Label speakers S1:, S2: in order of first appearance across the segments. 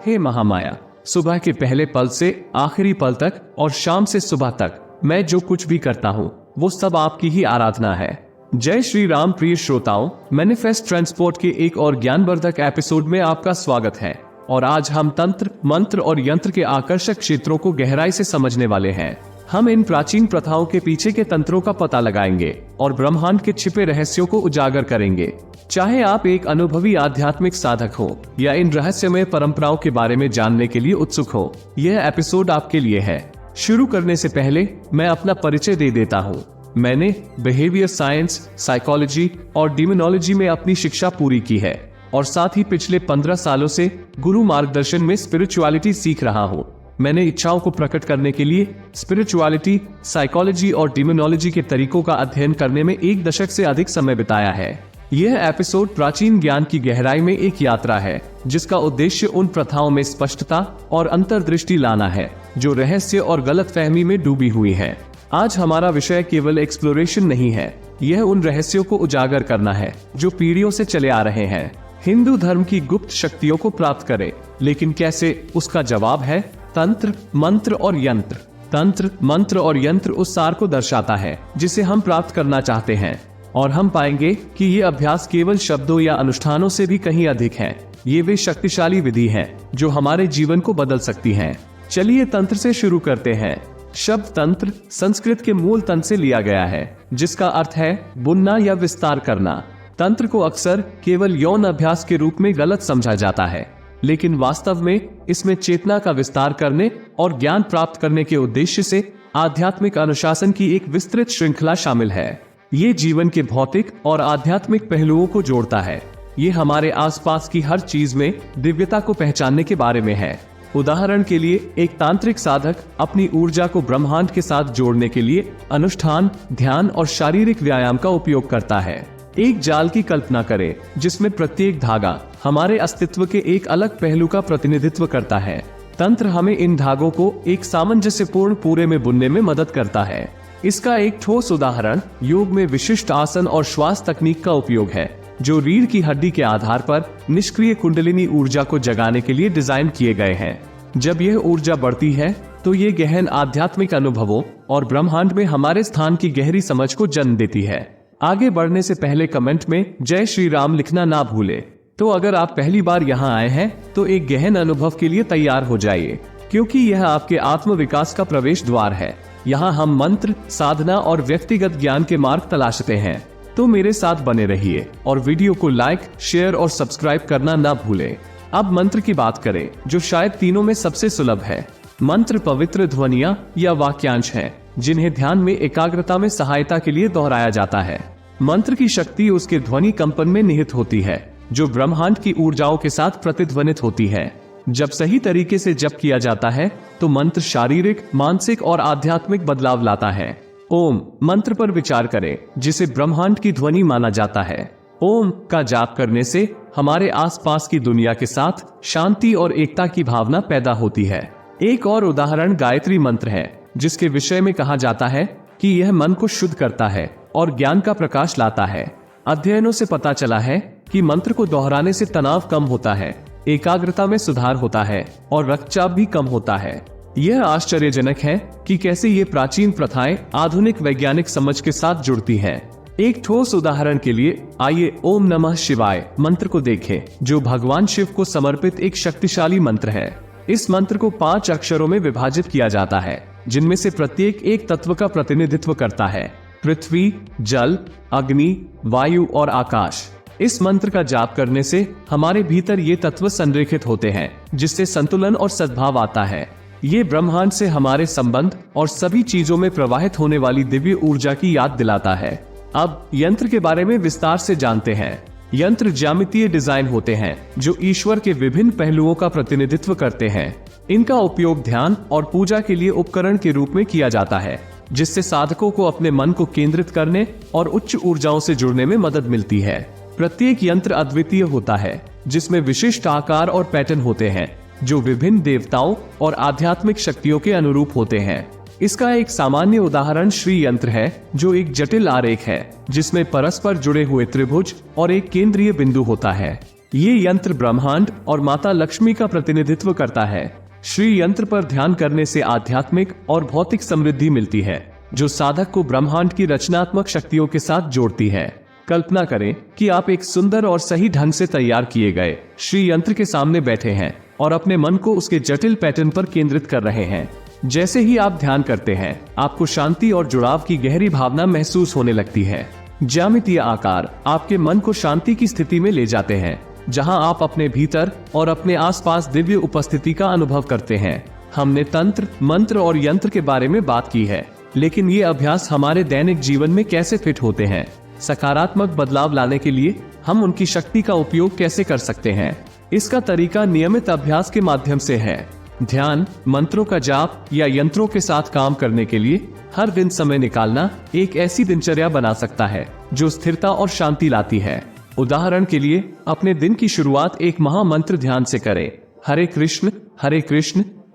S1: हे महामाया, सुबह के पहले पल से आखिरी पल तक और शाम से सुबह तक मैं जो कुछ भी करता हूँ वो सब आपकी ही आराधना है। जय श्री राम। प्रिय श्रोताओं, मैनिफेस्ट ट्रांसपोर्ट के एक और ज्ञानवर्धक एपिसोड में आपका स्वागत है। और आज हम तंत्र, मंत्र और यंत्र के आकर्षक क्षेत्रों को गहराई से समझने वाले हैं। हम इन प्राचीन प्रथाओं के पीछे के तंत्रों का पता लगाएंगे और ब्रह्मांड के छिपे रहस्यों को उजागर करेंगे। चाहे आप एक अनुभवी आध्यात्मिक साधक हो या इन रहस्यमय परंपराओं के बारे में जानने के लिए उत्सुक हो, यह एपिसोड आपके लिए है। शुरू करने से पहले मैं अपना परिचय दे देता हूँ। मैंने बिहेवियर साइंस, साइकोलॉजी और डिमोनोलॉजी में अपनी शिक्षा पूरी की है और साथ ही पिछले 15 सालों से गुरु मार्गदर्शन में स्पिरिचुअलिटी सीख रहा हूँ। मैंने इच्छाओं को प्रकट करने के लिए स्पिरिचुअलिटी, साइकोलॉजी और डिमोनोलॉजी के तरीकों का अध्ययन करने में 1 दशक से अधिक समय बिताया है। यह एपिसोड प्राचीन ज्ञान की गहराई में एक यात्रा है जिसका उद्देश्य उन प्रथाओं में स्पष्टता और अंतर्दृष्टि लाना है जो रहस्य और गलतफहमी में डूबी हुई है। आज हमारा विषय केवल एक्सप्लोरेशन नहीं है, यह उन रहस्यों को उजागर करना है जो पीढ़ियों से चले आ रहे हैं। हिंदू धर्म की गुप्त शक्तियों को प्राप्त करें, लेकिन कैसे? उसका जवाब है तंत्र, मंत्र और यंत्र। तंत्र, मंत्र और यंत्र उस सार को दर्शाता है जिसे हम प्राप्त करना चाहते हैं, और हम पाएंगे कि ये अभ्यास केवल शब्दों या अनुष्ठानों से भी कहीं अधिक है। ये वे शक्तिशाली विधि है जो हमारे जीवन को बदल सकती हैं। चलिए तंत्र से शुरू करते हैं। शब्द तंत्र संस्कृत के मूल तंत्र से लिया गया है, जिसका अर्थ है बुनना या विस्तार करना। तंत्र को अक्सर केवल यौन अभ्यास के रूप में गलत समझा जाता है, लेकिन वास्तव में इसमें चेतना का विस्तार करने और ज्ञान प्राप्त करने के उद्देश्य से आध्यात्मिक अनुशासन की एक विस्तृत श्रृंखला शामिल है। ये जीवन के भौतिक और आध्यात्मिक पहलुओं को जोड़ता है। ये हमारे आसपास की हर चीज में दिव्यता को पहचानने के बारे में है। उदाहरण के लिए, एक तांत्रिक साधक अपनी ऊर्जा को ब्रह्मांड के साथ जोड़ने के लिए अनुष्ठान, ध्यान और शारीरिक व्यायाम का उपयोग करता है। एक जाल की कल्पना करें जिसमें प्रत्येक धागा हमारे अस्तित्व के एक अलग पहलू का प्रतिनिधित्व करता है। तंत्र हमें इन धागों को एक सामंजस्यपूर्ण पूरे में बुनने में मदद करता है। इसका एक ठोस उदाहरण योग में विशिष्ट आसन और श्वास तकनीक का उपयोग है, जो रीढ़ की हड्डी के आधार पर निष्क्रिय कुंडलिनी ऊर्जा को जगाने के लिए डिजाइन किए गए हैं। जब यह ऊर्जा बढ़ती है तो ये गहन आध्यात्मिक अनुभवों और ब्रह्मांड में हमारे स्थान की गहरी समझ को जन्म देती है। आगे बढ़ने से पहले कमेंट में जय श्री राम लिखना ना भूले। तो अगर आप पहली बार यहाँ आए हैं तो एक गहन अनुभव के लिए तैयार हो जाइए, क्योंकि यह आपके आत्म विकास का प्रवेश द्वार है। यहाँ हम मंत्र, साधना और व्यक्तिगत ज्ञान के मार्ग तलाशते हैं। तो मेरे साथ बने रहिए और वीडियो को लाइक, शेयर और सब्सक्राइब करना ना भूलें। अब मंत्र की बात करें, जो शायद तीनों में सबसे सुलभ है। मंत्र पवित्र ध्वनियां या वाक्यांश हैं, जिन्हें ध्यान में एकाग्रता में सहायता के लिए दोहराया जाता है। मंत्र की शक्ति उसके ध्वनि कंपन में निहित होती है, जो ब्रह्मांड की ऊर्जाओं के साथ प्रतिध्वनित होती है। जब सही तरीके से जप किया जाता है तो मंत्र शारीरिक, मानसिक और आध्यात्मिक बदलाव लाता है। ओम मंत्र पर विचार करें, जिसे ब्रह्मांड की ध्वनि माना जाता है। ओम का जाप करने से हमारे आसपास की दुनिया के साथ शांति और एकता की भावना पैदा होती है। एक और उदाहरण गायत्री मंत्र है, जिसके विषय में कहा जाता है कि यह मन को शुद्ध करता है और ज्ञान का प्रकाश लाता है। अध्ययनों से पता चला है कि मंत्र को दोहराने से तनाव कम होता है, एकाग्रता में सुधार होता है और रक्तचाप भी कम होता है। यह आश्चर्यजनक है कि कैसे ये प्राचीन प्रथाएं आधुनिक वैज्ञानिक समझ के साथ जुड़ती हैं। एक ठोस उदाहरण के लिए आइए ओम नमः शिवाय मंत्र को देखें, जो भगवान शिव को समर्पित एक शक्तिशाली मंत्र है। इस मंत्र को 5 अक्षरों में विभाजित किया जाता है, जिनमें से प्रत्येक एक तत्व का प्रतिनिधित्व करता है: पृथ्वी, जल, अग्नि, वायु और आकाश। इस मंत्र का जाप करने से हमारे भीतर ये तत्व संरेखित होते हैं, जिससे संतुलन और सद्भाव आता है। ये ब्रह्मांड से हमारे संबंध और सभी चीजों में प्रवाहित होने वाली दिव्य ऊर्जा की याद दिलाता है। अब यंत्र के बारे में विस्तार से जानते हैं। यंत्र ज्यामितीय डिजाइन होते हैं जो ईश्वर के विभिन्न पहलुओं का प्रतिनिधित्व करते हैं। इनका उपयोग ध्यान और पूजा के लिए उपकरण के रूप में किया जाता है, जिससे साधकों को अपने मन को केंद्रित करने और उच्च ऊर्जाओं से जुड़ने में मदद मिलती है। प्रत्येक यंत्र अद्वितीय होता है, जिसमें विशिष्ट आकार और पैटर्न होते हैं, जो विभिन्न देवताओं और आध्यात्मिक शक्तियों के अनुरूप होते हैं। इसका एक सामान्य उदाहरण श्री यंत्र है, जो एक जटिल आरेख है जिसमें परस्पर जुड़े हुए त्रिभुज और एक केंद्रीय बिंदु होता है। ये यंत्र ब्रह्मांड और माता लक्ष्मी का प्रतिनिधित्व करता है। श्री यंत्र पर ध्यान करने से आध्यात्मिक और भौतिक समृद्धि मिलती है, जो साधक को ब्रह्मांड की रचनात्मक शक्तियों के साथ जोड़ती है। कल्पना करें कि आप एक सुंदर और सही ढंग से तैयार किए गए श्री यंत्र के सामने बैठे हैं और अपने मन को उसके जटिल पैटर्न पर केंद्रित कर रहे हैं। जैसे ही आप ध्यान करते हैं, आपको शांति और जुड़ाव की गहरी भावना महसूस होने लगती है। ज्यामितीय आकार आपके मन को शांति की स्थिति में ले जाते हैं, जहां आप अपने भीतर और अपने आसपास दिव्य उपस्थिति का अनुभव करते हैं। हमने तंत्र, मंत्र और यंत्र के बारे में बात की है, लेकिन ये अभ्यास हमारे दैनिक जीवन में कैसे फिट होते हैं? सकारात्मक बदलाव लाने के लिए हम उनकी शक्ति का उपयोग कैसे कर सकते हैं? इसका तरीका नियमित अभ्यास के माध्यम से है। ध्यान, मंत्रों का जाप या यंत्रों के साथ काम करने के लिए हर दिन समय निकालना एक ऐसी दिनचर्या बना सकता है जो स्थिरता और शांति लाती है। उदाहरण के लिए, अपने दिन की शुरुआत एक महामंत्र ध्यान से करें। हरे कृष्ण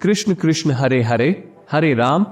S1: कृष्ण कृष्ण हरे हरे, हरे राम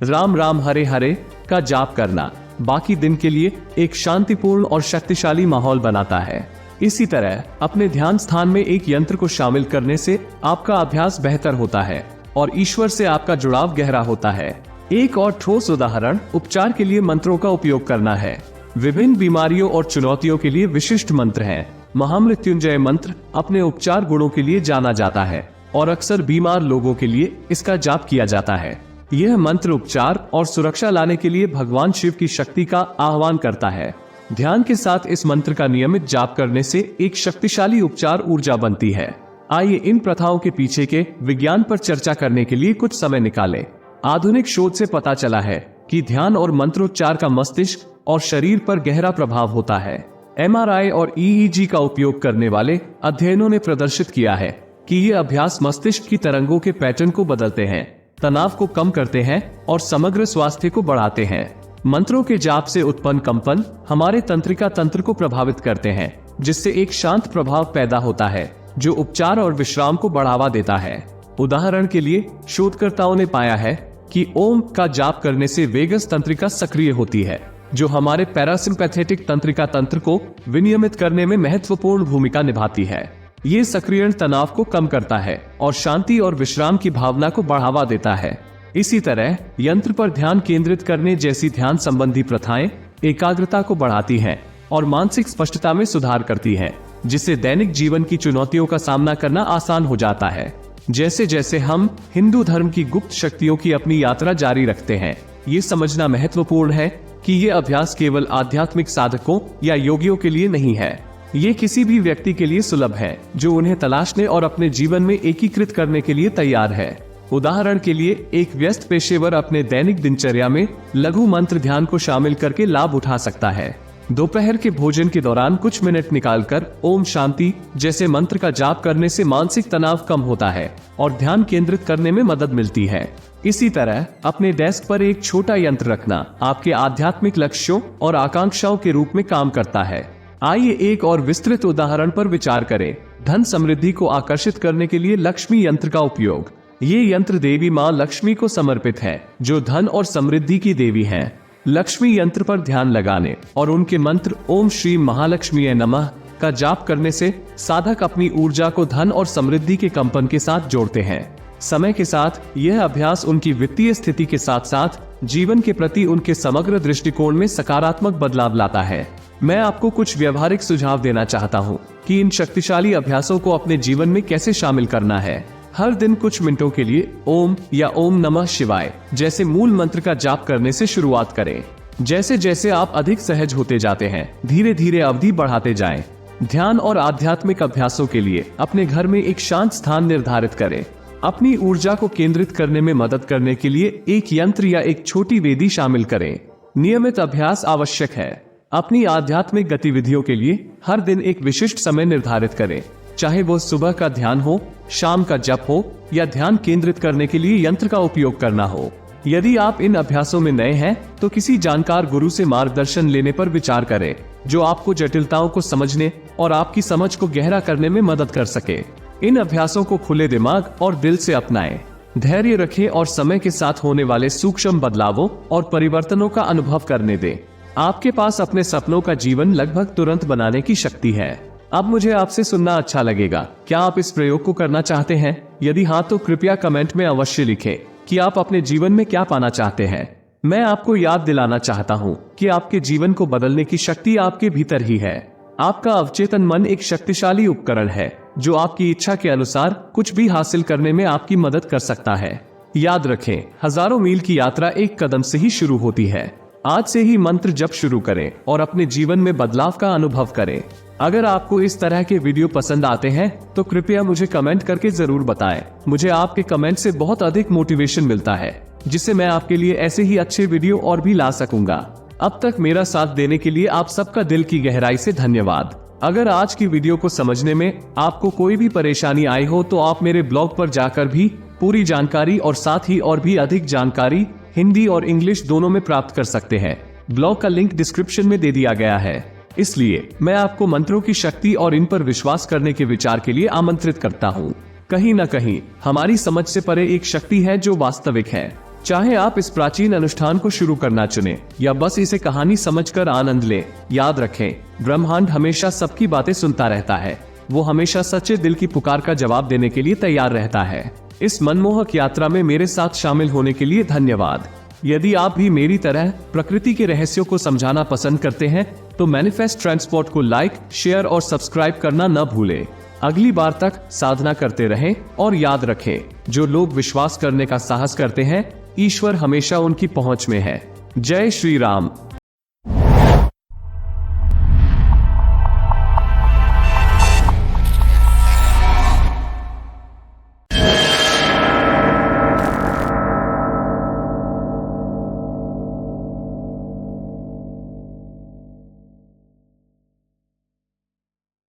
S1: राम राम हरे हरे का जाप करना बाकी दिन के लिए एक शांतिपूर्ण और शक्तिशाली माहौल बनाता है। इसी तरह अपने ध्यान स्थान में एक यंत्र को शामिल करने से आपका अभ्यास बेहतर होता है और ईश्वर से आपका जुड़ाव गहरा होता है। एक और ठोस उदाहरण उपचार के लिए मंत्रों का उपयोग करना है। विभिन्न बीमारियों और चुनौतियों के लिए विशिष्ट मंत्र हैं। महामृत्युंजय मंत्र अपने उपचार गुणों के लिए जाना जाता है और अक्सर बीमार लोगों के लिए इसका जाप किया जाता है। यह मंत्र उपचार और सुरक्षा लाने के लिए भगवान शिव की शक्ति का आह्वान करता है। ध्यान के साथ इस मंत्र का नियमित जाप करने से एक शक्तिशाली उपचार ऊर्जा बनती है। आइए इन प्रथाओं के पीछे के विज्ञान पर चर्चा करने के लिए कुछ समय निकालें। आधुनिक शोध से पता चला है कि ध्यान और मंत्रोच्चार का मस्तिष्क और शरीर पर गहरा प्रभाव होता है। MRI और EEG का उपयोग करने वाले अध्ययनों ने प्रदर्शित किया है कि ये अभ्यास मस्तिष्क की तरंगों के पैटर्न को बदलते हैं, तनाव को कम करते हैं और समग्र स्वास्थ्य को बढ़ाते हैं। मंत्रों के जाप से उत्पन्न कंपन हमारे तंत्रिका तंत्र को प्रभावित करते हैं, जिससे एक शांत प्रभाव पैदा होता है जो उपचार और विश्राम को बढ़ावा देता है। उदाहरण के लिए, शोधकर्ताओं ने पाया है कि ओम का जाप करने से वेगस तंत्रिका सक्रिय होती है, जो हमारे पैरासिम्पैथेटिक तंत्रिका तंत्र को विनियमित करने में महत्वपूर्ण भूमिका निभाती है। ये सक्रियण तनाव को कम करता है और शांति और विश्राम की भावना को बढ़ावा देता है। इसी तरह यंत्र पर ध्यान केंद्रित करने जैसी ध्यान संबंधी प्रथाएं एकाग्रता को बढ़ाती हैं और मानसिक स्पष्टता में सुधार करती हैं, जिससे दैनिक जीवन की चुनौतियों का सामना करना आसान हो जाता है। जैसे जैसे हम हिंदू धर्म की गुप्त शक्तियों की अपनी यात्रा जारी रखते हैं, ये समझना महत्वपूर्ण है कि ये अभ्यास केवल आध्यात्मिक साधकों या योगियों के लिए नहीं है। ये किसी भी व्यक्ति के लिए सुलभ है जो उन्हें तलाशने और अपने जीवन में एकीकृत करने के लिए तैयार है। उदाहरण के लिए, एक व्यस्त पेशेवर अपने दैनिक दिनचर्या में लघु मंत्र ध्यान को शामिल करके लाभ उठा सकता है। दोपहर के भोजन के दौरान कुछ मिनट निकालकर ओम शांति जैसे मंत्र का जाप करने से मानसिक तनाव कम होता है और ध्यान केंद्रित करने में मदद मिलती है। इसी तरह अपने डेस्क पर एक छोटा यंत्र रखना आपके आध्यात्मिक लक्ष्यों और आकांक्षाओं के रूप में काम करता है। आइए एक और विस्तृत उदाहरण पर विचार करें। धन समृद्धि को आकर्षित करने के लिए लक्ष्मी यंत्र का उपयोग। ये यंत्र देवी माँ लक्ष्मी को समर्पित है, जो धन और समृद्धि की देवी हैं। लक्ष्मी यंत्र पर ध्यान लगाने और उनके मंत्र ओम श्री महालक्ष्मी नमः का जाप करने से साधक अपनी ऊर्जा को धन और समृद्धि के कंपन के साथ जोड़ते हैं। समय के साथ यह अभ्यास उनकी वित्तीय स्थिति के साथ साथ जीवन के प्रति उनके समग्र दृष्टिकोण में सकारात्मक बदलाव लाता है। मैं आपको कुछ व्यवहारिक सुझाव देना चाहता हूँ कि इन शक्तिशाली अभ्यासों को अपने जीवन में कैसे शामिल करना है। हर दिन कुछ मिनटों के लिए ओम या ओम नमः शिवाय जैसे मूल मंत्र का जाप करने से शुरुआत करें। जैसे जैसे आप अधिक सहज होते जाते हैं, धीरे धीरे अवधि बढ़ाते जाएं। ध्यान और आध्यात्मिक अभ्यासों के लिए अपने घर में एक शांत स्थान निर्धारित करें। अपनी ऊर्जा को केंद्रित करने में मदद करने के लिए एक यंत्र या एक छोटी वेदी शामिल करें। नियमित अभ्यास आवश्यक है। अपनी आध्यात्मिक गतिविधियों के लिए हर दिन एक विशिष्ट समय निर्धारित करें, चाहे वो सुबह का ध्यान हो, शाम का जप हो या ध्यान केंद्रित करने के लिए यंत्र का उपयोग करना हो। यदि आप इन अभ्यासों में नए हैं तो किसी जानकार गुरु से मार्गदर्शन लेने पर विचार करें, जो आपको जटिलताओं को समझने और आपकी समझ को गहरा करने में मदद कर सके। इन अभ्यासों को खुले दिमाग और दिल से अपनाएं। धैर्य रखें और समय के साथ होने वाले सूक्ष्म बदलावों और परिवर्तनों का अनुभव करने दें। आपके पास अपने सपनों का जीवन लगभग तुरंत बनाने की शक्ति है। अब मुझे आपसे सुनना अच्छा लगेगा। क्या आप इस प्रयोग को करना चाहते हैं? यदि हाँ तो कृपया कमेंट में अवश्य लिखें कि आप अपने जीवन में क्या पाना चाहते हैं। मैं आपको याद दिलाना चाहता हूँ कि आपके जीवन को बदलने की शक्ति आपके भीतर ही है। आपका अवचेतन मन एक शक्तिशाली उपकरण है जो आपकी इच्छा के अनुसार कुछ भी हासिल करने में आपकी मदद कर सकता है। याद रखें, हजारों मील की यात्रा एक कदम से ही शुरू होती है। आज से ही मंत्र जप शुरू करें और अपने जीवन में बदलाव का अनुभव करें। अगर आपको इस तरह के वीडियो पसंद आते हैं तो कृपया मुझे कमेंट करके जरूर बताएं। मुझे आपके कमेंट से बहुत अधिक मोटिवेशन मिलता है, जिससे मैं आपके लिए ऐसे ही अच्छे वीडियो और भी ला सकूंगा। अब तक मेरा साथ देने के लिए आप सबका दिल की गहराई से धन्यवाद। अगर आज की वीडियो को समझने में आपको कोई भी परेशानी आई हो तो आप मेरे ब्लॉग पर जाकर भी पूरी जानकारी और साथ ही और भी अधिक जानकारी हिंदी और इंग्लिश दोनों में प्राप्त कर सकते हैं। ब्लॉग का लिंक डिस्क्रिप्शन में दे दिया गया है। इसलिए मैं आपको मंत्रों की शक्ति और इन पर विश्वास करने के विचार के लिए आमंत्रित करता हूँ। कहीं न कहीं हमारी समझ से परे एक शक्ति है जो वास्तविक है। चाहे आप इस प्राचीन अनुष्ठान को शुरू करना चुने या बस इसे कहानी समझकर आनंद लें, याद रखें, ब्रह्मांड हमेशा सबकी बातें सुनता रहता है। वो हमेशा सच्चे दिल की पुकार का जवाब देने के लिए तैयार रहता है। इस मनमोहक यात्रा में मेरे साथ शामिल होने के लिए धन्यवाद। यदि आप भी मेरी तरह प्रकृति के रहस्यों को समझाना पसंद करते हैं तो मैनिफेस्ट ट्रांसपोर्ट को लाइक, शेयर और सब्सक्राइब करना न भूलें। अगली बार तक साधना करते रहें और याद रखें, जो लोग विश्वास करने का साहस करते हैं, ईश्वर हमेशा उनकी पहुंच में है। जय श्री राम।